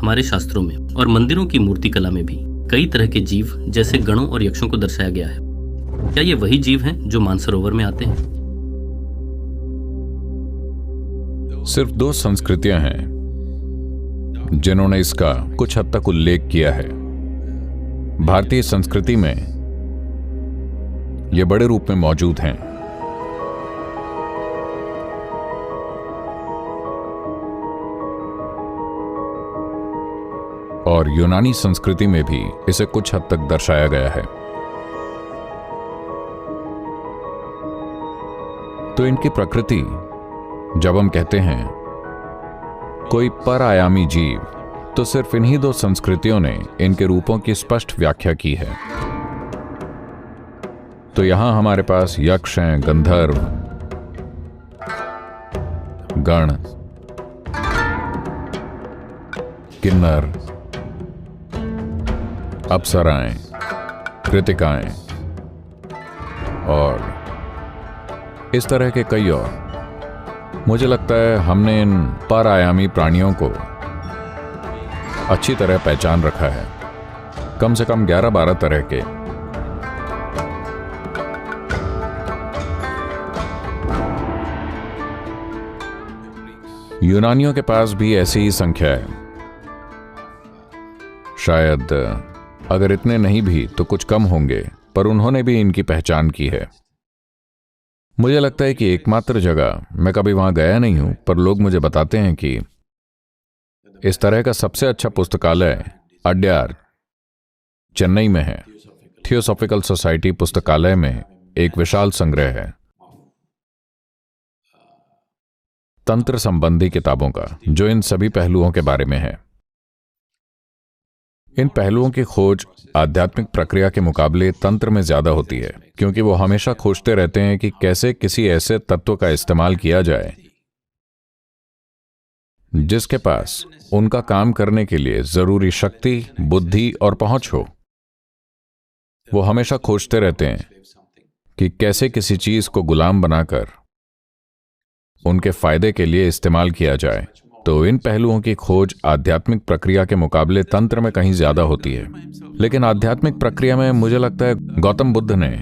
हमारे शास्त्रों में और मंदिरों की मूर्ति कला में भी कई तरह के जीव जैसे गणों और यक्षों को दर्शाया गया है। क्या ये वही जीव हैं जो मानसरोवर में आते हैं? सिर्फ 2 संस्कृतियां हैं जिन्होंने इसका कुछ हद तक उल्लेख किया है। भारतीय संस्कृति में ये बड़े रूप में मौजूद हैं। और यूनानी संस्कृति में भी इसे कुछ हद तक दर्शाया गया है। तो इनकी प्रकृति, जब हम कहते हैं कोई पर आयामी जीव, तो सिर्फ इन्हीं 2 संस्कृतियों ने इनके रूपों की स्पष्ट व्याख्या की है। तो यहां हमारे पास यक्ष हैं, गंधर्व, गण, किन्नर, अप्सराएं, कृतिकाएं और इस तरह के कई और। मुझे लगता है हमने इन पर आयामी प्राणियों को अच्छी तरह पहचान रखा है, कम से कम 11-12 तरह के। यूनानियों के पास भी ऐसी ही संख्या है, शायद अगर इतने नहीं भी तो कुछ कम होंगे, पर उन्होंने भी इनकी पहचान की है। मुझे लगता है कि एकमात्र जगह, मैं कभी वहां गया नहीं हूं, पर लोग मुझे बताते हैं कि इस तरह का सबसे अच्छा पुस्तकालय अड्यार, चेन्नई में है। थियोसॉफिकल सोसाइटी पुस्तकालय में एक विशाल संग्रह है तंत्र संबंधी किताबों का, जो इन सभी पहलुओं के बारे में है। इन पहलुओं की खोज आध्यात्मिक प्रक्रिया के मुकाबले तंत्र में ज्यादा होती है, क्योंकि वो हमेशा खोजते रहते हैं कि कैसे किसी ऐसे तत्व का इस्तेमाल किया जाए जिसके पास उनका काम करने के लिए जरूरी शक्ति, बुद्धि और पहुंच हो। वो हमेशा खोजते रहते हैं कि कैसे किसी चीज को गुलाम बनाकर उनके फायदे के लिए इस्तेमाल किया जाए। तो इन पहलुओं की खोज आध्यात्मिक प्रक्रिया के मुकाबले तंत्र में कहीं ज्यादा होती है। लेकिन आध्यात्मिक प्रक्रिया में मुझे लगता है गौतम बुद्ध ने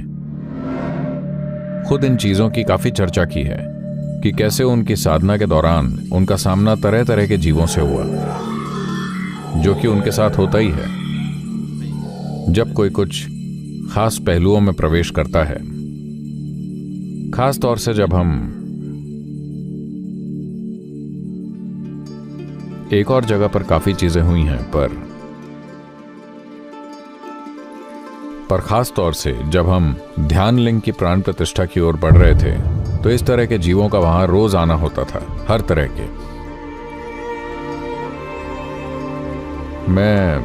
खुद इन चीजों की काफी चर्चा की है कि कैसे उनकी साधना के दौरान उनका सामना तरह तरह के जीवों से हुआ, जो कि उनके साथ होता ही है जब कोई कुछ खास पहलुओं में प्रवेश करता है। खास तौर से जब हम एक और जगह पर काफी चीजें हुई हैं, पर खास तौर से जब हम ध्यान लिंग की प्राण प्रतिष्ठा की ओर बढ़ रहे थे, तो इस तरह के जीवों का वहां रोज आना होता था, हर तरह के। मैं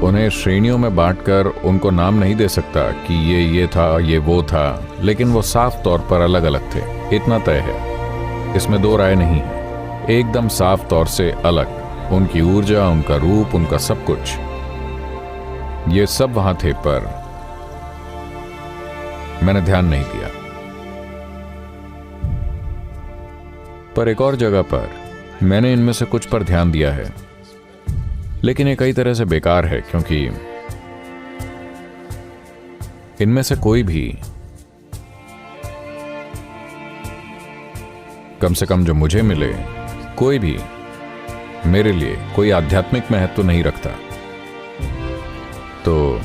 उन्हें श्रेणियों में बांटकर उनको नाम नहीं दे सकता कि ये था, ये वो था, लेकिन वो साफ तौर पर अलग अलग थे, इतना तय है, इसमें 2 राय नहीं है। एकदम साफ तौर से अलग, उनकी ऊर्जा, उनका रूप, उनका सब कुछ, ये सब वहां थे, पर मैंने ध्यान नहीं दिया। पर एक और जगह पर मैंने इनमें से कुछ पर ध्यान दिया है, लेकिन ये कई तरह से बेकार है, क्योंकि इनमें से कोई भी, कम से कम जो मुझे मिले, कोई भी मेरे लिए कोई आध्यात्मिक महत्व नहीं रखता। तो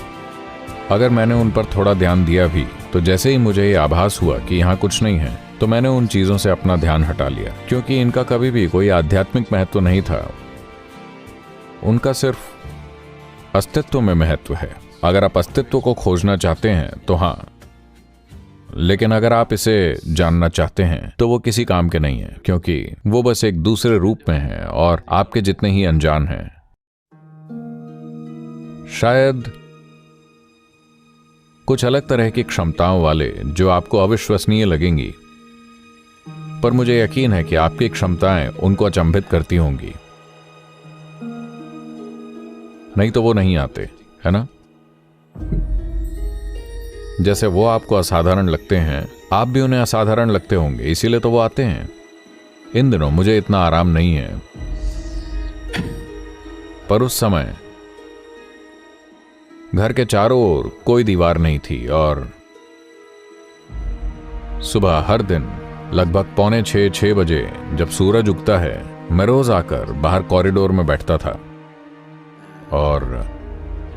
अगर मैंने उन पर थोड़ा ध्यान दिया भी, तो जैसे ही मुझे ये आभास हुआ कि यहां कुछ नहीं है, तो मैंने उन चीजों से अपना ध्यान हटा लिया, क्योंकि इनका कभी भी कोई आध्यात्मिक महत्व नहीं था। उनका सिर्फ अस्तित्व में महत्व है। अगर आप अस्तित्व को खोजना चाहते हैं तो हां, लेकिन अगर आप इसे जानना चाहते हैं तो वो किसी काम के नहीं है, क्योंकि वो बस एक दूसरे रूप में है और आपके जितने ही अनजान हैं। शायद कुछ अलग तरह की क्षमताओं वाले, जो आपको अविश्वसनीय लगेंगी, पर मुझे यकीन है कि आपकी क्षमताएं उनको अचंभित करती होंगी, नहीं तो वो नहीं आते, है ना? जैसे वो आपको असाधारण लगते हैं, आप भी उन्हें असाधारण लगते होंगे, इसीलिए तो वो आते हैं। इन दिनों मुझे इतना आराम नहीं है, पर उस समय घर के चारों ओर कोई दीवार नहीं थी और सुबह हर दिन लगभग 5:45-6 बजे जब सूरज उगता है, मैं रोज आकर बाहर कॉरिडोर में बैठता था। और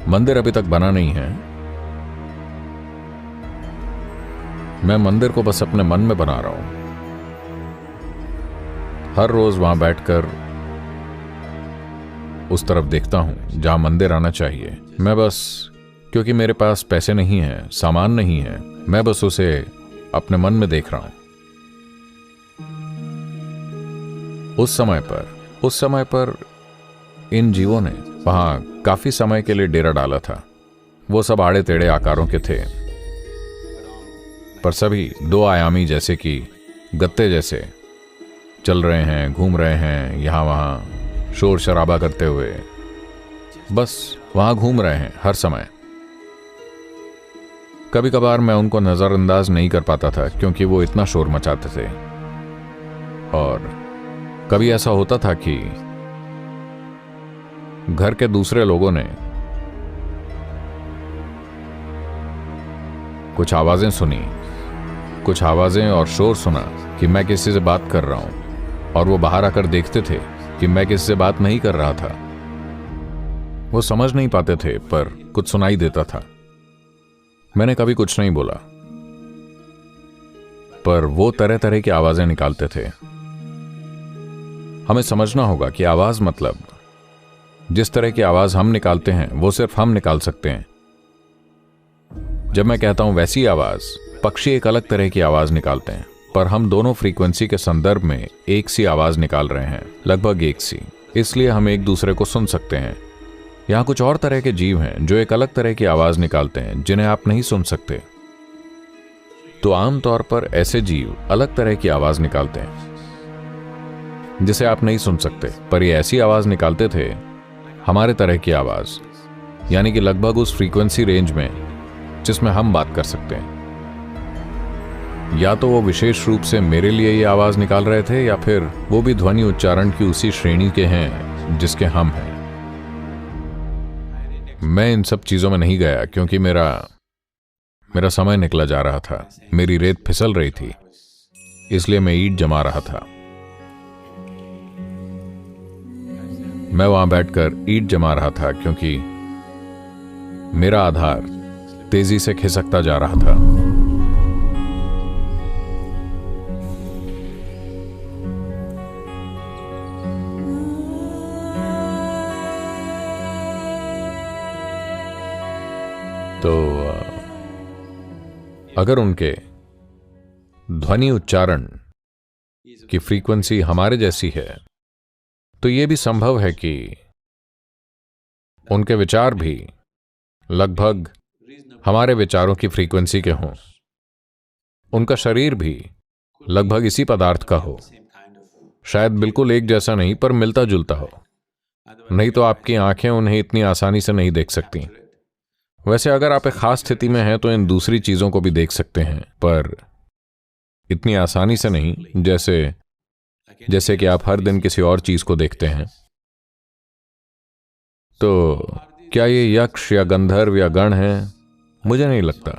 मंदिर अभी तक बना नहीं है, मैं मंदिर को बस अपने मन में बना रहा हूं। हर रोज वहां बैठकर उस तरफ देखता हूं जहां मंदिर आना चाहिए। मैं बस, क्योंकि मेरे पास पैसे नहीं है, सामान नहीं है, मैं बस उसे अपने मन में देख रहा हूं। उस समय पर इन जीवों ने वहां काफी समय के लिए डेरा डाला था। वो सब आड़े टेढ़े आकारों के थे, पर सभी 2 आयामी, जैसे कि गत्ते जैसे चल रहे हैं, घूम रहे हैं, यहां वहां शोर शराबा करते हुए बस वहां घूम रहे हैं हर समय। कभी कभार मैं उनको नजरअंदाज नहीं कर पाता था क्योंकि वो इतना शोर मचाते थे। और कभी ऐसा होता था कि घर के दूसरे लोगों ने कुछ आवाजें सुनी, कुछ आवाजें और शोर सुना कि मैं किसी से बात कर रहा हूं, और वो बाहर आकर देखते थे कि मैं किसी से बात नहीं कर रहा था। वो समझ नहीं पाते थे, पर कुछ सुनाई देता था। मैंने कभी कुछ नहीं बोला, पर वो तरह तरह की आवाजें निकालते थे। हमें समझना होगा कि आवाज मतलब जिस तरह की आवाज हम निकालते हैं वो सिर्फ हम निकाल सकते हैं। जब मैं कहता हूं वैसी आवाज, पक्षी एक अलग तरह की आवाज निकालते हैं, पर हम दोनों फ्रीक्वेंसी के संदर्भ में एक सी आवाज निकाल रहे हैं, लगभग एक सी। इसलिए हम एक दूसरे को सुन सकते हैं। यहां कुछ और तरह के जीव हैं जो एक अलग तरह की आवाज निकालते हैं जिन्हें आप नहीं सुन सकते। तो आमतौर पर ऐसे जीव अलग तरह की आवाज निकालते हैं जिसे आप नहीं सुन सकते, पर ये ऐसी आवाज निकालते थे, हमारे तरह की आवाज, यानी कि लगभग उस फ्रीक्वेंसी रेंज में जिसमें हम बात कर सकते हैं। या तो वो विशेष रूप से मेरे लिए ये आवाज निकाल रहे थे, या फिर वो भी ध्वनि उच्चारण की उसी श्रेणी के हैं जिसके हम हैं। मैं इन सब चीजों में नहीं गया क्योंकि मेरा समय निकला जा रहा था। मेरी रेत फिसल रही थी, इसलिए मैं ईंट जमा रहा था। मैं वहां बैठकर ईंट जमा रहा था क्योंकि मेरा आधार तेजी से खिसकता जा रहा था। तो अगर उनके ध्वनि उच्चारण की फ्रीक्वेंसी हमारे जैसी है, तो यह भी संभव है कि उनके विचार भी लगभग हमारे विचारों की फ्रीक्वेंसी के हों। उनका शरीर भी लगभग इसी पदार्थ का हो, शायद बिल्कुल एक जैसा नहीं, पर मिलता जुलता हो। नहीं तो आपकी आंखें उन्हें इतनी आसानी से नहीं देख सकती। वैसे अगर आप एक खास स्थिति में हैं तो इन दूसरी चीजों को भी देख सकते हैं, पर इतनी आसानी से नहीं जैसे कि आप हर दिन किसी और चीज को देखते हैं। तो क्या ये यक्ष या गंधर्व या गण हैं? मुझे नहीं लगता,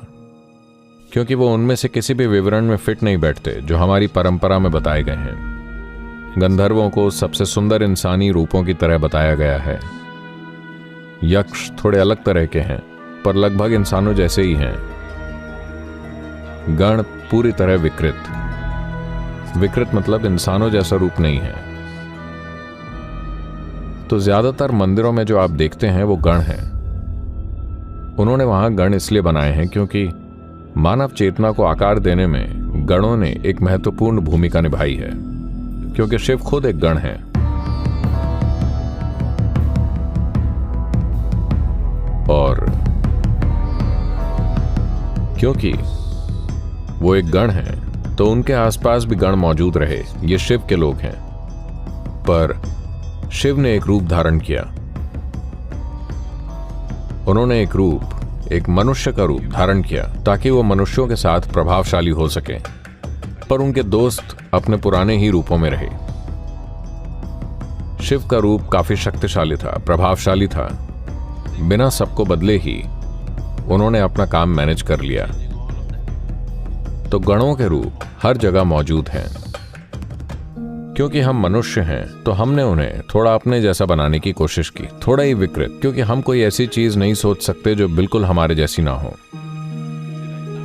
क्योंकि वो उनमें से किसी भी विवरण में फिट नहीं बैठते जो हमारी परंपरा में बताए गए हैं। गंधर्वों को सबसे सुंदर इंसानी रूपों की तरह बताया गया है। यक्ष थोड़े अलग तरह के हैं, पर लगभग इंसानों जैसे ही हैं। गण पूरी तरह विकृत मतलब इंसानों जैसा रूप नहीं है। तो ज्यादातर मंदिरों में जो आप देखते हैं वो गण हैं। उन्होंने वहां गण इसलिए बनाए हैं क्योंकि मानव चेतना को आकार देने में गणों ने एक महत्वपूर्ण भूमिका निभाई है, क्योंकि शिव खुद एक गण है। और क्योंकि वो एक गण है तो उनके आसपास भी गण मौजूद रहे। ये शिव के लोग हैं, पर शिव ने एक रूप धारण किया। उन्होंने एक मनुष्य का रूप धारण किया ताकि वो मनुष्यों के साथ प्रभावशाली हो सके, पर उनके दोस्त अपने पुराने ही रूपों में रहे। शिव का रूप काफी शक्तिशाली था, प्रभावशाली था। बिना सबको बदले ही उन्होंने अपना काम मैनेज कर लिया। तो गणों के रूप हर जगह मौजूद हैं। क्योंकि हम मनुष्य हैं तो हमने उन्हें थोड़ा अपने जैसा बनाने की कोशिश की, थोड़ा ही विकृत, क्योंकि हम कोई ऐसी चीज नहीं सोच सकते जो बिल्कुल हमारे जैसी ना हो।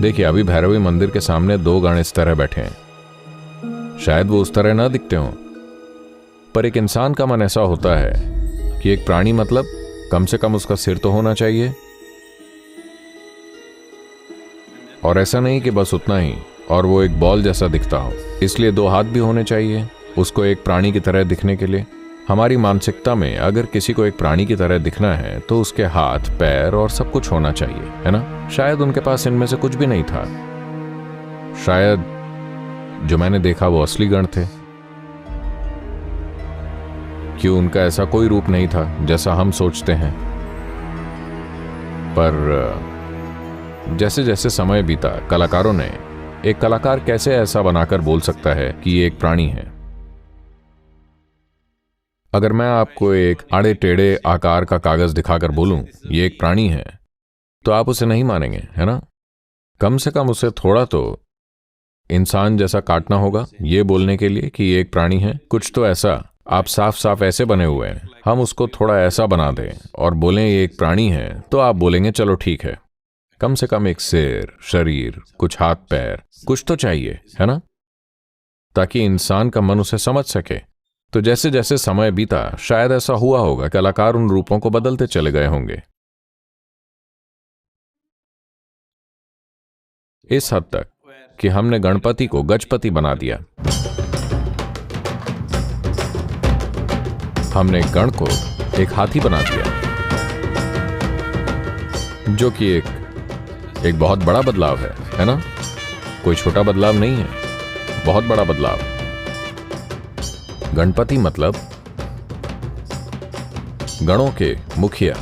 देखिए, अभी भैरवी मंदिर के सामने 2 गण इस तरह बैठे हैं। शायद वो उस तरह ना दिखते हों, पर एक इंसान का मन ऐसा होता है कि एक प्राणी मतलब कम से कम उसका सिर तो होना चाहिए, और ऐसा नहीं कि बस उतना ही और वो एक बॉल जैसा दिखता हो। इसलिए 2 हाथ भी होने चाहिए उसको एक प्राणी की तरह दिखने के लिए। हमारी मानसिकता में अगर किसी को एक प्राणी की तरह दिखना है तो उसके हाथ, पैर और सब कुछ होना चाहिए, है ना? शायद उनके पास इनमें से कुछ भी नहीं था। शायद जो मैंने देखा वो असली गण थे, कि उनका ऐसा कोई रूप नहीं था जैसा हम सोचते हैं। पर जैसे जैसे समय बीता, कलाकारों ने, एक कलाकार कैसे ऐसा बनाकर बोल सकता है कि ये एक प्राणी है? अगर मैं आपको एक आड़े टेढ़े आकार का कागज दिखाकर बोलूं ये एक प्राणी है, तो आप उसे नहीं मानेंगे, है ना? कम से कम उसे थोड़ा तो इंसान जैसा काटना होगा ये बोलने के लिए कि ये एक प्राणी है। कुछ तो ऐसा, आप साफ साफ ऐसे बने हुए हैं, हम उसको थोड़ा ऐसा बना दें और बोलें ये एक प्राणी है, तो आप बोलेंगे चलो ठीक है। कम से कम एक सिर, शरीर, कुछ हाथ पैर, कुछ तो चाहिए, है ना? ताकि इंसान का मन उसे समझ सके। तो जैसे जैसे समय बीता, शायद ऐसा हुआ होगा, कलाकार उन रूपों को बदलते चले गए होंगे, इस हद तक कि हमने गणपति को गजपति बना दिया। हमने गण को एक हाथी बना दिया, जो कि एक बहुत बड़ा बदलाव है ना? कोई छोटा बदलाव नहीं है, बहुत बड़ा बदलाव। गणपति मतलब गणों के मुखिया,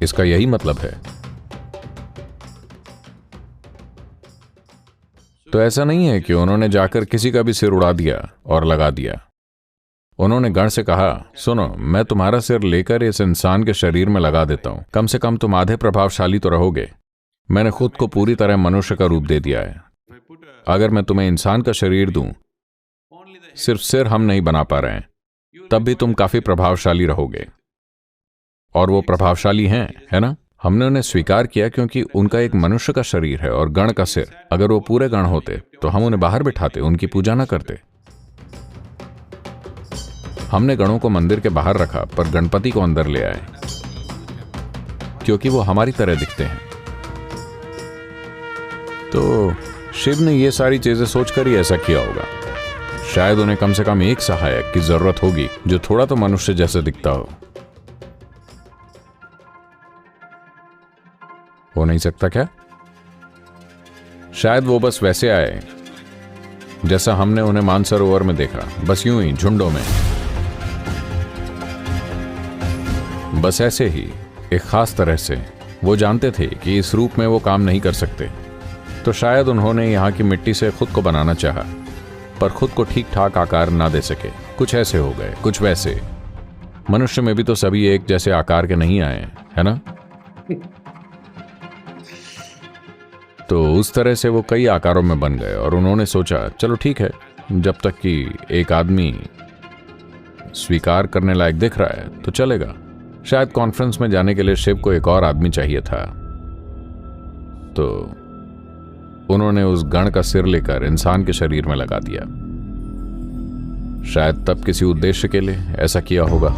इसका यही मतलब है। तो ऐसा नहीं है कि उन्होंने जाकर किसी का भी सिर उड़ा दिया और लगा दिया। उन्होंने गण से कहा, सुनो, मैं तुम्हारा सिर लेकर इस इंसान के शरीर में लगा देता हूं, कम से कम तुम आधे प्रभावशाली तो रहोगे। मैंने खुद को पूरी तरह मनुष्य का रूप दे दिया है। अगर मैं तुम्हें इंसान का शरीर दूं, सिर्फ सिर हम नहीं बना पा रहे हैं, तब भी तुम काफी प्रभावशाली रहोगे। और वो प्रभावशाली हैं, है ना? हमने उन्हें स्वीकार किया क्योंकि उनका एक मनुष्य का शरीर है और गण का सिर। अगर वो पूरे गण होते तो हम उन्हें बाहर बिठाते, उनकी पूजा ना करते। हमने गणों को मंदिर के बाहर रखा, पर गणपति को अंदर ले आए, क्योंकि वो हमारी तरह दिखते हैं। तो शिव ने ये सारी चीजें सोचकर ही ऐसा किया होगा। शायद उन्हें कम से कम एक सहायक की जरूरत होगी जो थोड़ा तो मनुष्य जैसे दिखता हो नहीं सकता क्या? शायद वो बस वैसे आए जैसा हमने उन्हें मानसरोवर में देखा, बस यूं ही झुंडों में, बस ऐसे ही, एक खास तरह से। वो जानते थे कि इस रूप में वो काम नहीं कर सकते, तो शायद उन्होंने यहाँ की मिट्टी से खुद को बनाना चाहा, पर खुद को ठीक ठाक आकार ना दे सके। कुछ ऐसे हो गए, कुछ वैसे। मनुष्य में भी तो सभी एक जैसे आकार के नहीं आए, है ना? तो उस तरह से वो कई आकारों में बन गए और उन्होंने सोचा चलो ठीक है, जब तक कि एक आदमी स्वीकार करने लायक दिख रहा है तो चलेगा। शायद कॉन्फ्रेंस में जाने के लिए शिव को एक और आदमी चाहिए था, तो उन्होंने उस गण का सिर लेकर इंसान के शरीर में लगा दिया। शायद तब किसी उद्देश्य के लिए ऐसा किया होगा।